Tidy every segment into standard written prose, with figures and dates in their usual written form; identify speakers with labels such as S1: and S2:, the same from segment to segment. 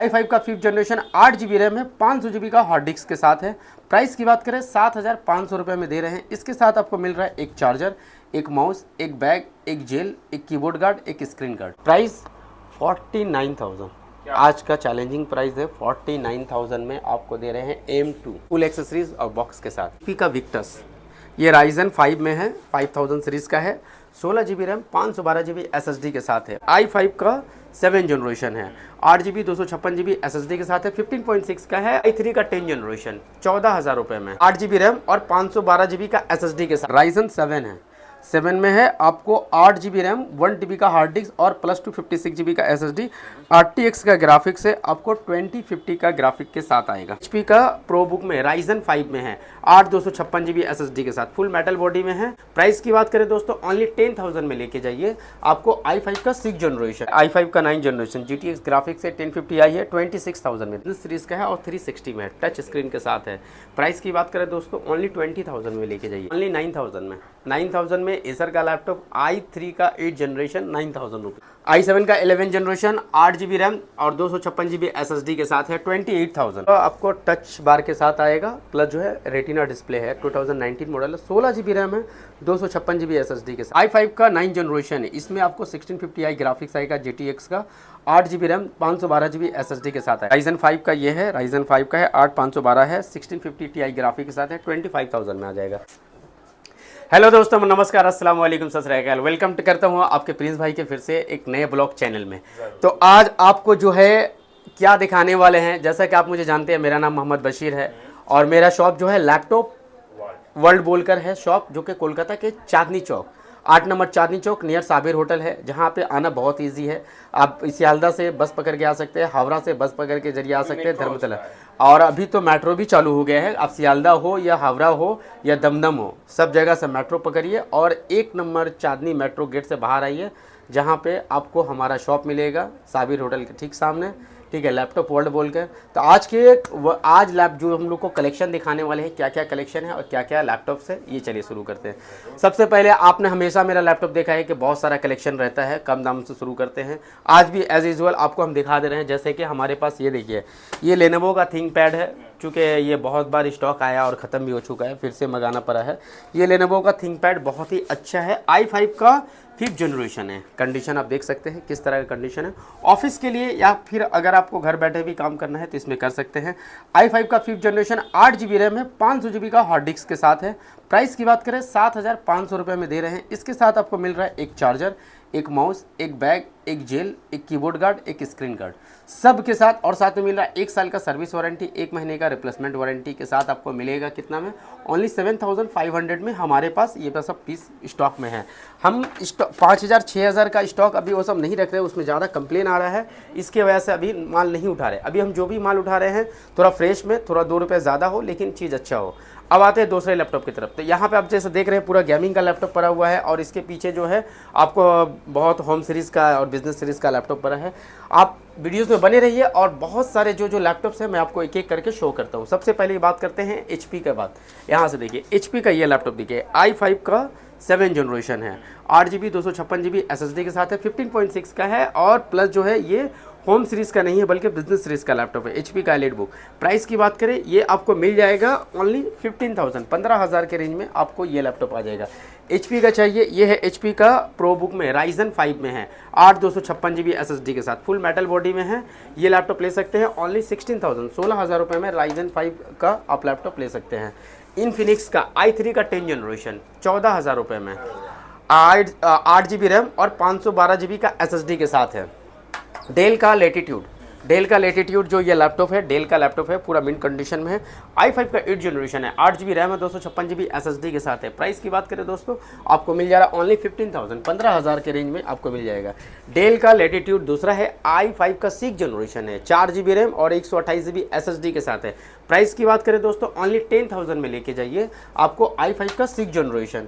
S1: i5 का 5th generation 8 GB RAM है, 500 GB का हार्ड डिस्क के साथ है। प्राइस की बात करें 7,500 रुपये में दे रहे हैं। इसके साथ आपको मिल रहा है एक चार्जर, एक माउस, एक बैग, एक जेल, एक कीबोर्ड गार्ड, एक स्क्रीन गार्ड। प्राइस 49,000। आज का चैलेंजिंग प्राइस है 49,000 में आपको दे रहे हैं M2 फुल एक्सेसरीज और बॉक्स के साथ। HP का विक्टस, ये Ryzen 5 में है, 5000 सीरीज का है, 16 GB रैम, 512 GB SSD के साथ है। i5 का 7 जनरेशन है, 8 GB 256 GB SSD के साथ है, 15.6 का है। i3 का 10 जनरेशन 14,000 रुपये में, 8 GB रैम और 512 GB का SSD के साथ। Ryzen 7 है, 7 में है आपको 8 GB रैम, 1 TB का हार्ड डिस्क और प्लस 256 GB का SSD, RTX का ग्राफिक्स है, आपको 2050 का ग्राफिक के साथ आएगा। HP का प्रो बुक में Ryzen 5 में है, 8 256 GB SSD के साथ, फुल मेटल बॉडी में है। प्राइस की बात करें दोस्तों ओनली 10,000 में लेके जाइए। आपको i5 का 6 जनरेशन, i5 का 9 जनरेशन, GTX ग्राफिक्स है, 1050i है, 26,000 में सीरीज का है और 360 में है, टच स्क्रीन के साथ है। प्राइस की बात करें दोस्तों ओनली 20,000 में लेके जाइए, ओनली 9,000 में। 9,000 में एसर का लैपटॉप i3 का 8 जनरेशन 9,000 रुपये, i7 का 11 जनरेशन 8 GB रैम और 256 GB SSD के साथ है 28,000। तो आपको टच बार के साथ आएगा, प्लस जो है रेटिना डिस्प्ले है, 2019 मॉडल है, 16 GB रैम है, 256 GB SSD के साथ। i5 का 9 जनरेशन है, इसमें आपको 1650i ग्राफिक्स आएगा, GTX का 8 GB रैम, 512 GB SSD के साथ है। Ryzen 5 का ये है, Ryzen 5 का है, 8512 है, 1650ti ग्राफिक के साथ है, 25,000 में आ जाएगा। हेलो दोस्तों, नमस्कार, अस्सलाम वालेकुम, सत श्री अकाल। वेलकम करता हूँ आपके प्रिंस भाई के फिर से एक नए ब्लॉग चैनल में। तो आज आपको जो है क्या दिखाने वाले हैं, जैसा कि आप मुझे जानते हैं, मेरा नाम मोहम्मद बशीर है और मेरा शॉप जो है लैपटॉप वर्ल्ड बोलकर है शॉप, जो कि कोलकाता के Chandni Chowk 8 number Chandni Chowk near Sabir hotel है, जहाँ पे आना बहुत इजी है। आप सियालदा से बस पकड़ के आ सकते हैं, हावड़ा से बस पकड़ के जरिए आ सकते हैं धर्मतला, और अभी तो मेट्रो भी चालू हो गया है। आप सियालदा हो या हावड़ा हो या दमदम हो, सब जगह से मेट्रो पकड़िए और 1 नंबर चांदनी मेट्रो गेट से बाहर आइए, जहाँ पे आपको हमारा शॉप मिलेगा साबिर होटल के ठीक सामने, ठीक है, लैपटॉप वर्ल्ड बोलकर। तो आज लैप जो हम लोग को कलेक्शन दिखाने वाले हैं, क्या क्या कलेक्शन है और क्या क्या लैपटॉप्स है, ये चलिए शुरू करते हैं। सबसे पहले आपने हमेशा मेरा लैपटॉप देखा है कि बहुत सारा कलेक्शन रहता है, कम दाम से शुरू करते हैं। आज भी एज यूजुअल आपको हम दिखा दे रहे हैं। जैसे कि हमारे पास ये देखिए, ये लेनोवो का थिंकपैड है, चूँकि ये बहुत बार स्टॉक आया और ख़त्म भी हो चुका है, फिर से मंगाना पड़ा है। ये लेनोवो का थिंकपैड बहुत ही अच्छा है, i5 का 5th जनरेशन है। कंडीशन आप देख सकते हैं किस तरह का कंडीशन है, ऑफिस के लिए या फिर अगर आपको घर बैठे भी काम करना है तो इसमें कर सकते हैं। i5 का 5th जनरेशन 8 GB रैम है, 500 GB का हार्ड डिस्क के साथ है। प्राइस की बात करें 7,500 रुपये में दे रहे हैं। इसके साथ आपको मिल रहा है एक चार्जर, एक माउस, एक बैग, एक जेल, एक कीबोर्ड गार्ड, एक स्क्रीन गार्ड, सब के साथ। और साथ में मिल रहा है 1 साल का सर्विस वारंटी, 1 महीने का रिप्लेसमेंट वारंटी के साथ आपको मिलेगा। कितना में? ओनली 7,500 में हमारे पास ये सब पीस स्टॉक में है। हम 5,000 6,000 का स्टॉक अभी वो सब नहीं रख रहे, उसमें ज़्यादा कंप्लेन आ रहा है, इसके वजह से अभी माल नहीं उठा रहे। अभी हम जो भी माल उठा रहे हैं थोड़ा फ्रेश में, थोड़ा 2 रुपये ज़्यादा हो लेकिन चीज़ अच्छा हो। अब आते हैं दूसरे लैपटॉप की तरफ। तो यहाँ पे आप जैसे देख रहे हैं पूरा गेमिंग का लैपटॉप पड़ा हुआ है और इसके पीछे जो है आपको बहुत होम सीरीज़ का और बिजनेस सीरीज़ का लैपटॉप पड़ा है। आप वीडियोस में बने रहिए और बहुत सारे जो लैपटॉप्स हैं मैं आपको एक एक करके शो करता हूँ। सबसे पहले बात करते हैं HP का। बात यहाँ से देखिए, HP का ये लैपटॉप देखिए, i5 का 7 जनरेशन है, 8 GB 256 GB SSD के साथ है, 15.6 का है और प्लस जो है ये होम सीरीज़ का नहीं है बल्कि बिजनेस सीरीज़ का लैपटॉप है, HP का एलिट बुक। प्राइस की बात करें ये आपको मिल जाएगा ओनली 15,000, 15,000 के रेंज में आपको ये लैपटॉप आ जाएगा। HP का चाहिए, ये है HP का प्रो बुक में, Ryzen 5 में है, 8 256 GB SSD के साथ, फुल मेटल बॉडी में है। ये लैपटॉप ले सकते हैं ओनली 16,000, 16,000 रुपये में Ryzen 5 का आप लैपटॉप ले सकते हैं। इनफिनिक्स का i3 का 10 जनरेशन 14,000 रुपये में, 8 GB रैम और 512 GB का SSD के साथ है। डेल का लेटीट्यूड जो ये लैपटॉप है, डेल का लैपटॉप है, पूरा मिंट कंडीशन में है, i5 का 8 जनरेशन है, 8 GB रैम है, 256 GB SSD के साथ है। प्राइस की बात करें दोस्तों आपको मिल जा रहा है ओनली 15,000, 15,000 के रेंज में आपको मिल जाएगा। डेल का लेटीट्यूड दूसरा है, i5 का 6 जनरेशन है, 4 GB रैम और 128 GB SSD के साथ है। प्राइस की बात करें दोस्तों ओनली 10,000 में लेके जाइए आपको i5 का 6 जनरेशन।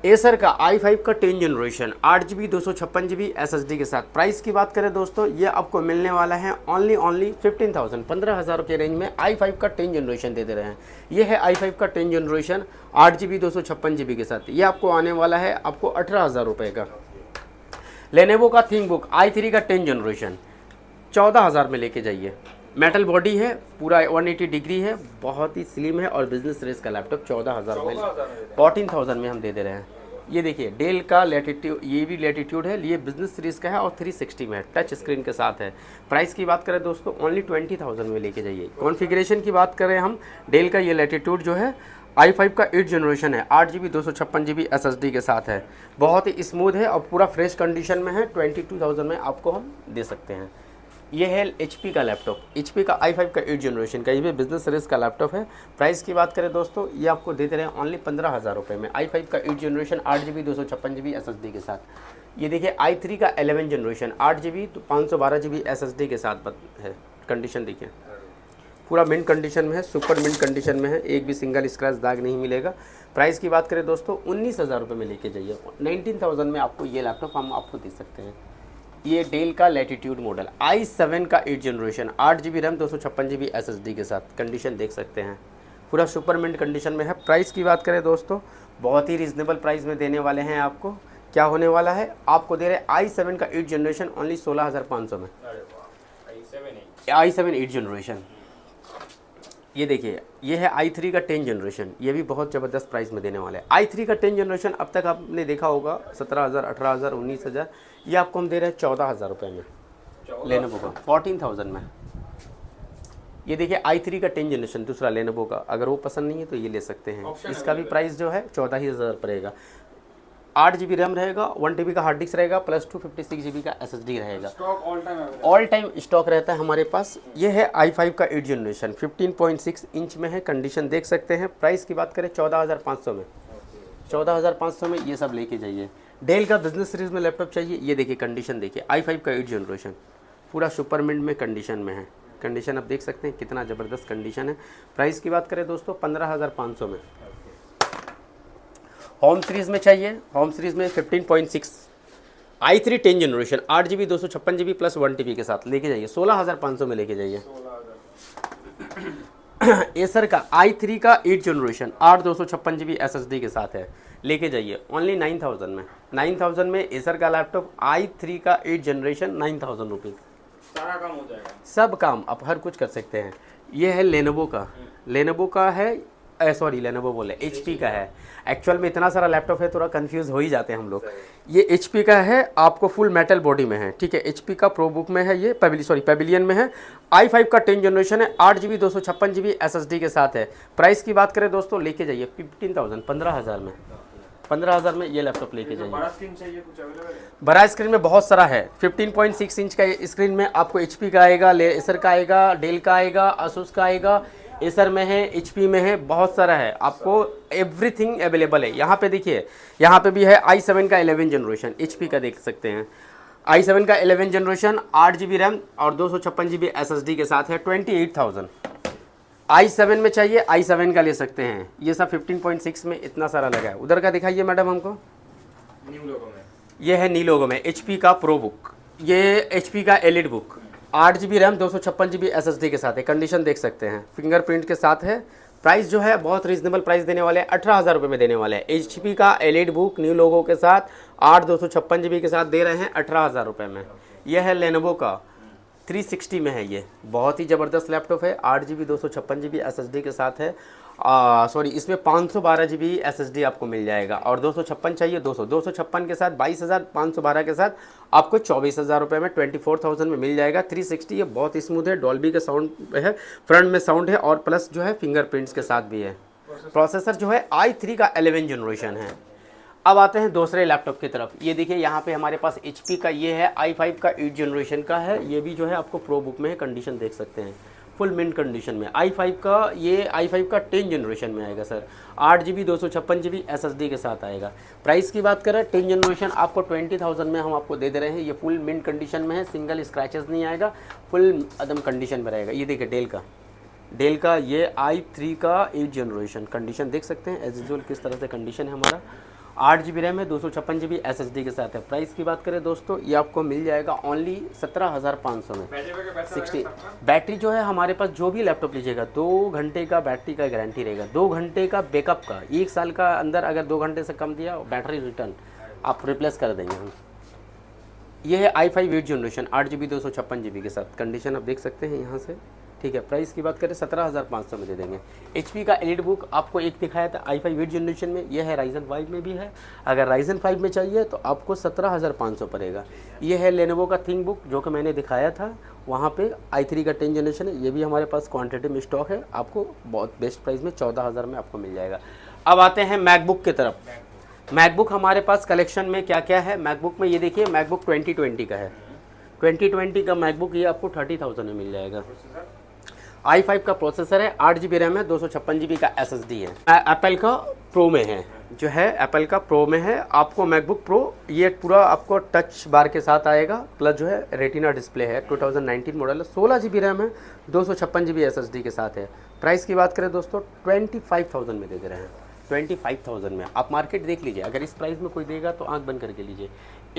S1: एसर का i5 का 10 जनरेशन 8 GB 256 GB SSD के साथ। प्राइस की बात करें दोस्तों ये आपको मिलने वाला है ओनली 15,000, 15,000 के रेंज में i5 का 10 जनरेशन दे रहे हैं। ये है i5 का 10 जनरेशन 8 GB 256 GB के साथ, ये आपको आने वाला है आपको 18,000 रुपये का। लेनोवो का थिंकबुक i3 का 10 जनरेशन 14,000 में लेके जाइए। मेटल बॉडी है, पूरा 180 डिग्री है, बहुत ही स्लिम है और बिजनेस रेस का लैपटॉप 14,000 में, 14,000 में हम दे रहे हैं। ये देखिए डेल का लैटिट्यूड, ये भी लैटिट्यूड है, ये बिजनेस सीरीज़ का है और 360 में है, टच स्क्रीन के साथ है। प्राइस की बात करें दोस्तों ओनली 20,000 में लेके जाइए। कॉन्फ़िगरेशन की बात करें हम, डेल का ये लैटिट्यूड जो है i5 का 8 जनरेशन है, 8GB 256GB SSD के साथ है, बहुत ही स्मूथ है और पूरा फ्रेश कंडीशन में है। 22,000 में आपको हम दे सकते हैं। ये है HP का लैपटॉप, HP का i5 का 8 जनरेशन का, ये भी बिजनेस सीरीज़ का लैपटॉप है। प्राइस की बात करें दोस्तों, ये आपको दे रहे हैं ओनली 15,000 रुपये में, i5 का 8 जनरेशन 8GB 256GB SSD के साथ। ये देखिए i3 का 11 जनरेशन 8GB 512GB SSD के साथ है। कंडीशन देखिए पूरा मिंट कंडीशन में है, सुपर मिंट कंडीशन में है, एक भी सिंगल स्क्रैच दाग नहीं मिलेगा। प्राइस की बात करें दोस्तों 19,000 रुपये में लेके जाइए। 19,000 में आपको ये लैपटॉप हम आपको दे सकते हैं। ये डेल का लैटिट्यूड मॉडल i7 का 8 generation 8GB RAM 256GB SSD के साथ, कंडीशन देख सकते हैं पूरा सुपर मिंट कंडीशन में है। प्राइस की बात करें दोस्तों बहुत ही रीजनेबल प्राइस में देने वाले हैं आपको। क्या होने वाला है, आपको दे रहे हैं i7 का 8 जनरेशन ओनली 16,500 में। i7 8 जनरेशन, ये देखिए ये है i3 का 10 जनरेशन, ये भी बहुत ज़बरदस्त प्राइस में देने वाले हैं। i3 का 10 जनरेशन अब तक आपने देखा होगा 17,000, 18,000, 19,000, ये आपको हम दे रहे हैं 14,000 रुपये में, लेनोवो का 14,000 में। ये देखिए i3 का 10 जनरेशन दूसरा लेनोवो का, अगर वो पसंद नहीं है तो ये ले सकते हैं। इसका भी प्राइस जो है 14,000 पड़ेगा। 8GB रैम रहेगा, 1TB का हार्ड डिस्क रहेगा, प्लस 256GB का SSD रहेगा। ऑल टाइम स्टॉक रहता है हमारे पास। ये है i5 का 8 जनरेशन 15.6 इंच में है, कंडीशन देख सकते हैं। प्राइस की बात करें 14,500 में, 14,500 में ये सब लेके जाइए। डेल का बिजनेस सीरीज़ में लैपटॉप चाहिए, ये देखिए कंडीशन देखिए, i5 का 8 जनरेशन पूरा सुपर मिंट में कंडीशन में है। कंडीशन आप देख सकते हैं कितना ज़बरदस्त कंडीशन है। प्राइस की बात करें दोस्तों 15,500 में। होम सीरीज़ में चाहिए, होम सीरीज़ में 15.6 i3 10 generation 8GB 256GB plus 1TB के साथ लेके जाइए, 16,500 में लेके जाइए। एसर का i3 का 8 जनरेशन 8 256GB SSD के साथ है, लेके जाइए ओनली 9,000 में। 9,000 में एसर का लैपटॉप i3 का 8 जनरेशन 9,000 रुपीज़,
S2: सारा काम हो जाएगा,
S1: सब काम आप हर कुछ कर सकते हैं। ये है लेनोवो का, लेनोवो का है, सॉरी लेनोवो बोले HP का है। एक्चुअल में इतना सारा लैपटॉप है, थोड़ा कंफ्यूज हो ही जाते हैं हम लोग। ये HP का है, आपको फुल मेटल बॉडी में है, ठीक है। HP का प्रो बुक में है, ये पेविलियन में है। i5 का 10 जनरेशन है, 8GB 256GB SSD के साथ है। प्राइस की बात करें दोस्तों लेके जाइए 15,000, 15,000 में, 15,000 में ये लैपटॉप लेके जाइए।
S2: बड़ा स्क्रीन चाहिए, कुछ अवेलेबल है?
S1: बड़ा स्क्रीन में बहुत सारा है, 15.6 इंच का स्क्रीन में आपको HP का आएगा, एसर का आएगा, डेल का आएगा, आसूस का आएगा, एसर में है, HP में है, बहुत सारा है, आपको एवरीथिंग अवेलेबल है। यहाँ पे देखिए, यहाँ पे भी है i7 का 11 जनरेशन HP का, देख सकते हैं i7 का 11 जनरेशन 8GB रैम और 256GB SSD के साथ है, 28,000। i7 में चाहिए i7 का ले सकते हैं। ये सब 15.6 में इतना सारा लगा है। उधर का दिखाइए मैडम हमको,
S2: न्यू लोगो में,
S1: ये है नी लोगो में HP का प्रो बुक, ये HP का elite book 8GB RAM 256GB SSD के साथ है, कंडीशन देख सकते हैं, फिंगरप्रिंट के साथ है। प्राइस जो है बहुत रीजनेबल प्राइस देने वाले हैं, 18,000 रुपये में देने वाले हैं। HP का एलिट बुक न्यू लोगो के साथ 8 256GB के साथ दे रहे हैं 18,000 रुपये में। यह है लेनोवो का 360 में है, ये बहुत ही ज़बरदस्त लैपटॉप है, 8GB 256GB SSD के साथ है। सॉरी इसमें 512GB SSD आपको मिल जाएगा और 256 चाहिए 256 के साथ 22,512 के साथ आपको 24,000 रुपये में 24,000 में मिल जाएगा। 360 ये बहुत स्मूथ है, डॉल्बी का साउंड है, फ्रंट में साउंड है और प्लस जो है फिंगरप्रिंट्स के साथ भी है। प्रोसेसर जो है i3 का 11 जनरेशन है। अब आते हैं दूसरे लैपटॉप की तरफ। ये देखिए यहाँ पे हमारे पास HP का ये है, i5 का 8 जनरेशन का है, ये भी जो है आपको प्रो बुक में है, कंडीशन देख सकते हैं फुल मिंट कंडीशन में। i5 का ये i5 का 10 जनरेशन में आएगा सर, 8GB 256GB SSD के साथ आएगा। प्राइस की बात करें 10 जनरेशन आपको 20,000 में हम आपको दे रहे हैं। ये फुल मिंट कंडीशन में है, सिंगल स्क्रैचेस नहीं आएगा, फुल एकदम कंडीशन में रहेगा। ये देखिए डेल का ये i3 का 8 जनरेशन, कंडीशन देख सकते हैं एज यूजुअल किस तरह से कंडीशन है हमारा। 8GB रैम है, 256GB SSD के साथ है। प्राइस की बात करें दोस्तों ये आपको मिल जाएगा ओनली 17,500 में। 60 बैटरी जो है हमारे पास, जो भी लैपटॉप लीजिएगा 2 घंटे का बैटरी का गारंटी रहेगा, 2 घंटे का बैकअप का, 1 साल का अंदर अगर 2 घंटे से कम दिया बैटरी रिटर्न आप रिप्लेस कर देंगे हम। ये है i5 8 जनरेशन 8 GB 256 GB के साथ। कंडीशन आप देख सकते हैं यहाँ से, ठीक है। प्राइस की बात करें 17,500 में दे देंगे। HP का एलिट बुक आपको एक दिखाया था i5 8 जनरेशन में, यह है Ryzen 5 में भी है। अगर Ryzen 5 में चाहिए तो आपको 17,500 पड़ेगा। ये है लेनोवो का थिंक बुक जो कि मैंने दिखाया था, वहाँ पे i3 का 10 जनरेशन है। ये भी हमारे पास क्वान्टिटी में स्टॉक है, आपको बहुत बेस्ट प्राइस में 14,000 में आपको मिल जाएगा। अब आते हैं मैकबुक की तरफ। मैकबुक हमारे पास कलेक्शन में क्या क्या है। मैकबुक में ये देखिए, मैकबुक 2020 का है। 2020 का मैकबुक ये आपको 30,000 में मिल जाएगा। i5 का प्रोसेसर है, 8 GB रैम है, 256 GB का SSD है। एप्पल का प्रो में है, जो है एप्पल का प्रो में है। आपको मैकबुक प्रो ये पूरा आपको टच बार के साथ आएगा, प्लस जो है रेटिना डिस्प्ले है। 2019 मॉडल है, 16 GB रैम है, 256 GB SSD के साथ है। प्राइस की बात करें दोस्तों 25,000 में दे रहे हैं। 25,000 में आप मार्केट देख लीजिए, अगर इस प्राइस में कोई देगा तो आंख बंद करके लीजिए।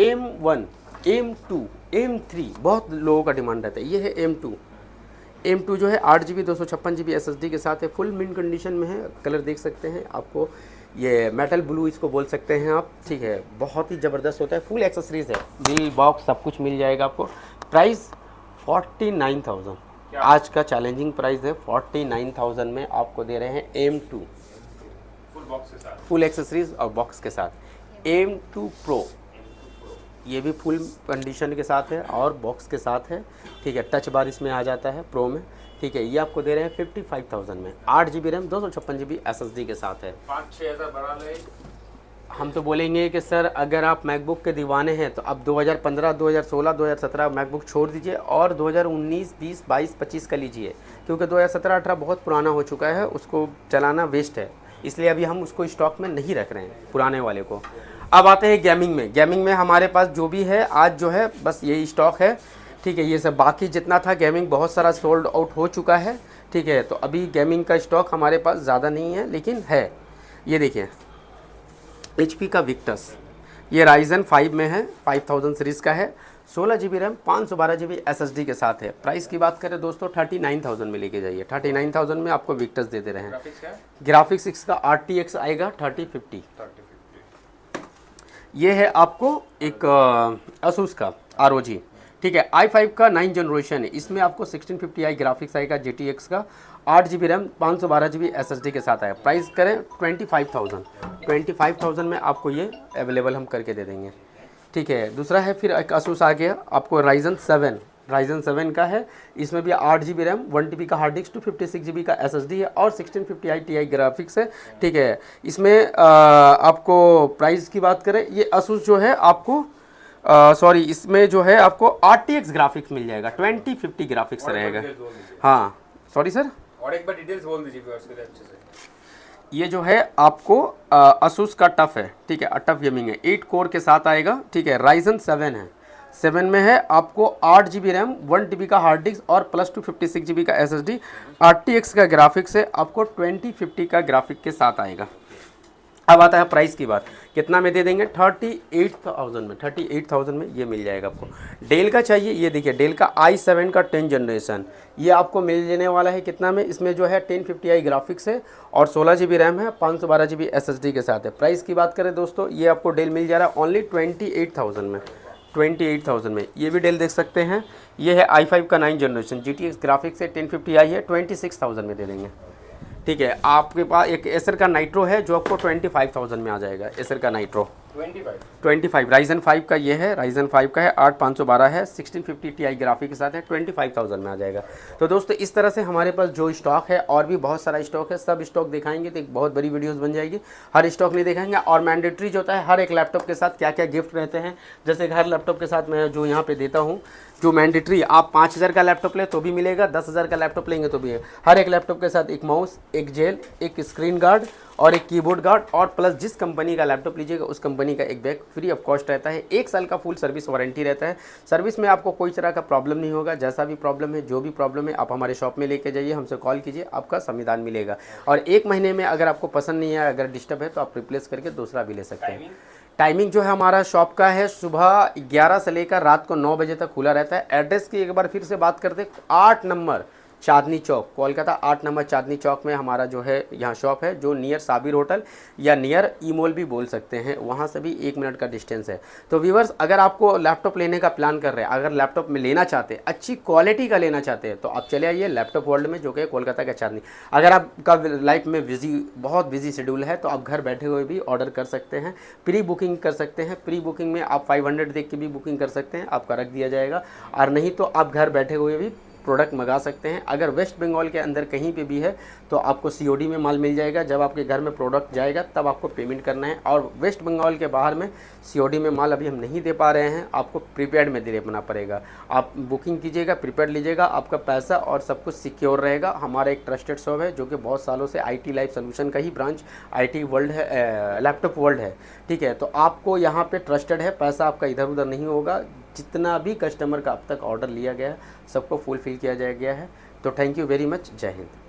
S1: M1, M2, M3 बहुत लोगों का डिमांड रहता है। ये है M2 जो है 8 GB 256 GB SSD के साथ है। फुल मिंट कंडीशन में है, कलर देख सकते हैं आपको, ये मेटल ब्लू इसको बोल सकते हैं आप, ठीक है। बहुत ही ज़बरदस्त होता है, फुल एक्सेसरीज है, बिल बॉक्स सब कुछ मिल जाएगा आपको। प्राइस 49,000 आज का चैलेंजिंग प्राइस है। 49,000 में आपको दे रहे हैं M2
S2: फुल बॉक्स के साथ,
S1: फुल एक्सेसरीज और बॉक्स के साथ। M2 Pro ये भी फुल कंडीशन के साथ है और बॉक्स के साथ है, ठीक है। टच बार इसमें आ जाता है प्रो में, ठीक है। ये आपको दे रहे हैं 55,000 में। 8 GB रैम 256 GB SSD के साथ है।
S2: 5-6 हज़ार बढ़ा ले।
S1: हम तो बोलेंगे कि सर अगर आप मैकबुक के दीवाने हैं तो अब 2015, 2016, 2017 मैकबुक छोड़ दीजिए और 2019, 20, 22, 25 का लीजिए, क्योंकि 2017-18 बहुत पुराना हो चुका है, उसको चलाना वेस्ट है। इसलिए अभी हम उसको स्टॉक में नहीं रख रहे हैं पुराने वाले को। अब आते हैं गेमिंग में। गेमिंग में हमारे पास जो भी है आज जो है बस यही स्टॉक है, ठीक है। ये सब बाकी जितना था गेमिंग बहुत सारा सोल्ड आउट हो चुका है, ठीक है। तो अभी गेमिंग का स्टॉक हमारे पास ज़्यादा नहीं है, लेकिन है। ये देखिए HP का विक्टस, ये Ryzen 5 में है, 5000 सीरीज़ का है, 16 GB रैम, 512 GB SSD के साथ है। प्राइस की बात करें दोस्तों 39,000 में लेके जाइए। 39,000 में आपको विक्टस दे रहे हैं।
S2: ग्राफिक्स क्या है?
S1: ग्राफिक्स इसका RTX आएगा 3050। ये है आपको एक Asus का ROG, ठीक है। i5 का 9 जनरेशन है, इसमें आपको 1650i ग्राफिक्स आएगा GTX का, 8 GB रैम, 512 GB SSD के साथ आया। प्राइस करें 25,000 में आपको ये अवेलेबल हम करके दे देंगे, ठीक है। दूसरा है फिर एक Asus आ गया आपको Ryzen 7 का है। इसमें भी 8 GB रैम, 1 TB का हार्ड डिस्क, 256 GB का SSD है और 1650i Ti ग्राफिक्स है, ठीक है। इसमें आपको प्राइस की बात करें, ये Asus जो है आपको सॉरी इसमें जो है आपको RTX ग्राफिक्स मिल जाएगा, 2050 ग्राफिक्स रहेगा। हाँ सॉरी सर,
S2: और एक बार डिटेल्स बोल दीजिए व्यूअर्स के लिए अच्छे से।
S1: ये जो है आपको Asus का टफ है, ठीक है। टफ गेमिंग है, 8 कोर के साथ आएगा, ठीक है। Ryzen 7 है, 7 में है आपको 8 GB रैम, 1 TB का हार्ड डिस्क और प्लस 256 GB का SSD, RTX का ग्राफिक्स है, आपको 2050 का ग्राफिक के साथ आएगा। अब आता है प्राइस की बात, कितना में दे देंगे 38,000 में ये मिल जाएगा आपको। डेल का चाहिए, ये देखिए डेल का i7 का 10 जनरेशन, ये आपको मिल जाने वाला है कितना में, इसमें जो है 1050i ग्राफिक्स है और 16 GB रैम है, 512 GB SSD के साथ है। प्राइस की बात करें दोस्तों, ये आपको डेल मिल जा रहा है ओनली 28,000 में। 28,000 में ये भी डेल देख सकते हैं। ये है i5 का 9 जनरेशन, GTX ग्राफिक्स है, 1050i है, 26,000 में दे देंगे, ठीक है। आपके पास एक एसर का नाइट्रो है जो आपको 25,000 में आ जाएगा। एसर का नाइट्रो 25 Ryzen 5 का ये है, Ryzen 5 का है, 8512 है, 1650 Ti ग्राफिक के साथ है, 25,000 में आ जाएगा। तो दोस्तों इस तरह से हमारे पास जो स्टॉक है, और भी बहुत सारा स्टॉक है, सब स्टॉक दिखाएंगे तो एक बहुत बड़ी वीडियोस बन जाएगी। हर स्टॉक नहीं दिखाएंगे, और मैंडेटरी जो होता है हर एक लैपटॉप के साथ क्या क्या गिफ्ट रहते हैं, जैसे हर लैपटॉप के साथ मैं जो यहाँ पे देता हूँ, जो मैंडेटरी आप 5,000 का लैपटॉप ले तो भी मिलेगा, 10,000 का लैपटॉप लेंगे तो भी है। हर एक लैपटॉप के साथ एक माउस, एक जेल, एक स्क्रीन गार्ड और एक कीबोर्ड गार्ड, और प्लस जिस कंपनी का लैपटॉप लीजिएगा उस कंपनी का एक बैग फ्री ऑफ कॉस्ट रहता है। 1 साल का फुल सर्विस वारंटी रहता है। सर्विस में आपको कोई तरह का प्रॉब्लम नहीं होगा। जैसा भी प्रॉब्लम है, जो भी प्रॉब्लम है, आप हमारे शॉप में लेके जाइए, हमसे कॉल कीजिए, आपका समाधान मिलेगा। और 1 महीने में अगर आपको पसंद नहीं है, अगर डिस्टर्ब है, तो आप रिप्लेस करके दूसरा भी ले सकते हैं। टाइमिंग जो है हमारा शॉप का है, सुबह 11 से लेकर रात को 9 बजे तक खुला रहता है। एड्रेस की एक बार फिर से बात करते हैं, 8 नंबर चांदनी चौक, कोलकाता 8 नंबर चांदनी चौक में हमारा जो है यहाँ शॉप है, जो नियर साबिर होटल या नियर ई मॉल भी बोल सकते हैं, वहाँ से भी 1 मिनट का डिस्टेंस है। तो व्यूवर्स, अगर आपको लैपटॉप लेने का प्लान कर रहे हैं, अगर लैपटॉप में लेना चाहते हैं, अच्छी क्वालिटी का लेना चाहते हैं, तो आप चले आइए लैपटॉप वर्ल्ड में, जो कि कोलकाता का चांदनी। अगर आपका लाइफ में बहुत बिजी शेड्यूल है, तो आप घर बैठे हुए भी ऑर्डर कर सकते हैं, प्री बुकिंग कर सकते हैं। प्री बुकिंग में आप 500 देख के भी बुकिंग कर सकते हैं, आपका रख दिया जाएगा। और नहीं तो आप घर बैठे हुए भी प्रोडक्ट मंगा सकते हैं। अगर वेस्ट बंगाल के अंदर कहीं पे भी है तो आपको COD में माल मिल जाएगा। जब आपके घर में प्रोडक्ट जाएगा तब आपको पेमेंट करना है। और वेस्ट बंगाल के बाहर में COD में माल अभी हम नहीं दे पा रहे हैं, आपको प्रीपेड में देना पड़ेगा। आप बुकिंग कीजिएगा, प्रीपेड लीजिएगा, आपका पैसा और सब कुछ सिक्योर रहेगा। हमारा एक ट्रस्टेड शॉप है, जो कि बहुत सालों से IT लाइफ सोल्यूशन का ही ब्रांच IT वर्ल्ड है, लैपटॉप वर्ल्ड है, ठीक है। तो आपको यहाँ पे ट्रस्टेड है, पैसा आपका इधर उधर नहीं होगा। जितना भी कस्टमर का अब तक ऑर्डर लिया गया है, सबको फुलफिल किया गया है। तो थैंक यू वेरी मच, जय हिंद।